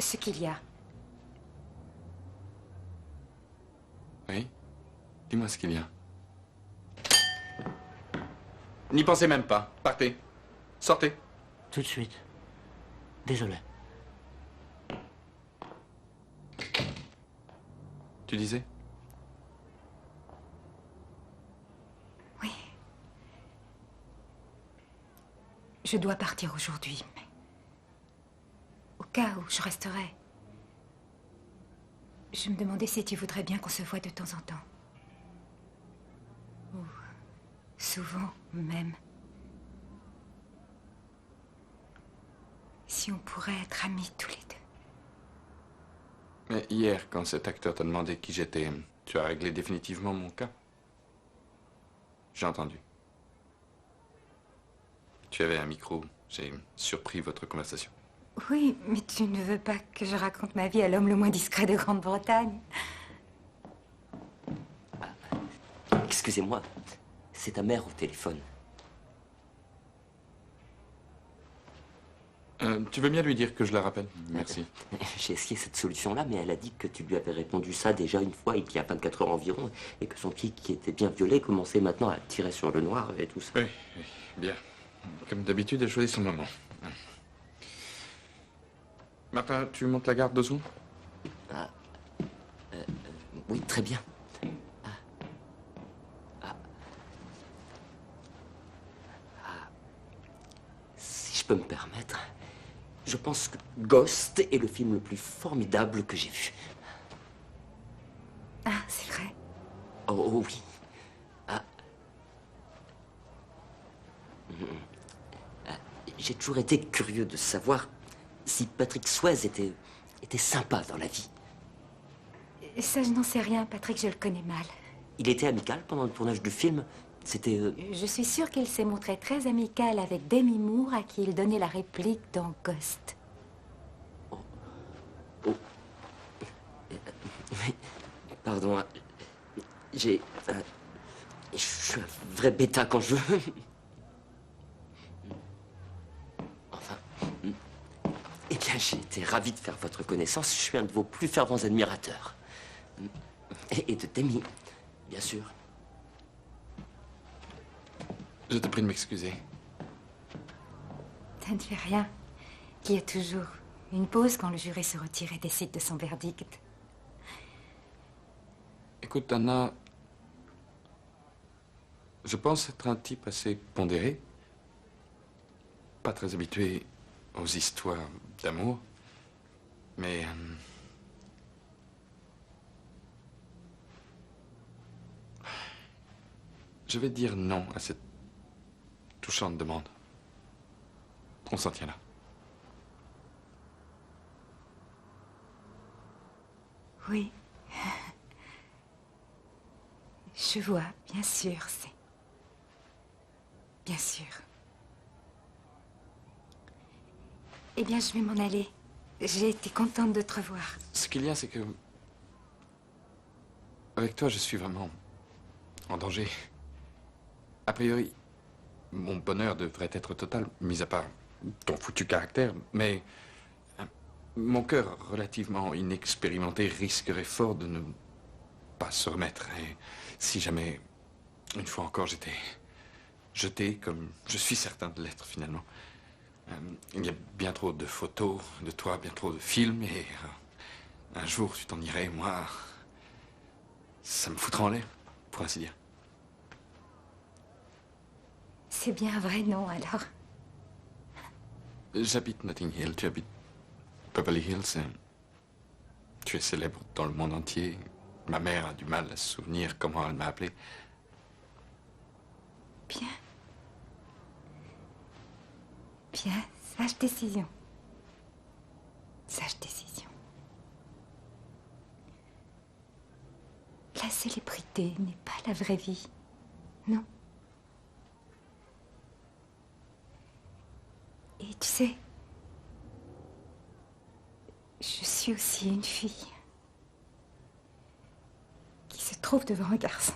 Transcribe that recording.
ce qu'il y a. Oui? Dis-moi ce qu'il y a. N'y pensez même pas. Partez. Sortez. Tout de suite. Désolé. Tu disais? Oui. Je dois partir aujourd'hui, mais... Au cas où je resterai... Je me demandais si tu voudrais bien qu'on se voie de temps en temps. Ou... souvent, même. Si on pourrait être amis tous les deux. Mais hier, quand cet acteur t'a demandé qui j'étais, tu as réglé définitivement mon cas? J'ai entendu. Tu avais un micro. J'ai surpris votre conversation. Oui, mais tu ne veux pas que je raconte ma vie à l'homme le moins discret de Grande-Bretagne? Excusez-moi, c'est ta mère au téléphone. Tu veux bien lui dire que je la rappelle? Merci. J'ai essayé cette solution-là, mais elle a dit que tu lui avais répondu ça déjà une fois, il y a 24 heures environ, et que son pied, qui était bien violet, commençait maintenant à tirer sur le noir et tout ça. Oui, oui, bien. Comme d'habitude, elle choisit son moment. Martin, tu montes la garde 2 secondes? Oui, très bien. Si je peux me permettre, je pense que Ghost est le film le plus formidable que j'ai vu. Ah, c'est vrai. Oh oui. J'ai toujours été curieux de savoir si Patrick Swayze était sympa dans la vie. Ça, je n'en sais rien, Patrick, je le connais mal. Il était amical pendant le tournage du film. C'était... Je suis sûre qu'il s'est montré très amical avec Demi Moore, à qui il donnait la réplique dans Ghost. Pardon, je suis un vrai bêta quand je veux. Enfin... Eh bien, j'ai été ravi de faire votre connaissance. Je suis un de vos plus fervents admirateurs. Et de Demi, bien sûr. Je te prie de m'excuser. Ça ne fait rien. Il y a toujours une pause quand le jury se retire et décide de son verdict. Écoute, Anna, je pense être un type assez pondéré, pas très habitué aux histoires d'amour, mais je vais dire non à cette touchante demande. On s'en tient là. Oui. Je vois, bien sûr, c'est... Bien sûr. Eh bien, je vais m'en aller. J'ai été contente de te revoir. Ce qu'il y a, c'est que... avec toi, je suis vraiment en danger. A priori, mon bonheur devrait être total, mis à part ton foutu caractère, mais mon cœur relativement inexpérimenté risquerait fort de ne pas se remettre. Et si jamais, une fois encore, j'étais jeté, comme je suis certain de l'être finalement, il y a bien trop de photos de toi, bien trop de films, et un jour tu t'en irais, moi, ça me foutrait en l'air, pour ainsi dire. C'est bien un vrai nom, alors. J'habite Notting Hill, tu habites Beverly Hills. Tu es célèbre dans le monde entier. Ma mère a du mal à se souvenir comment elle m'a appelé. Bien. Bien, sage décision. Sage décision. La célébrité n'est pas la vraie vie, non? Et tu sais, je suis aussi une fille qui se trouve devant un garçon.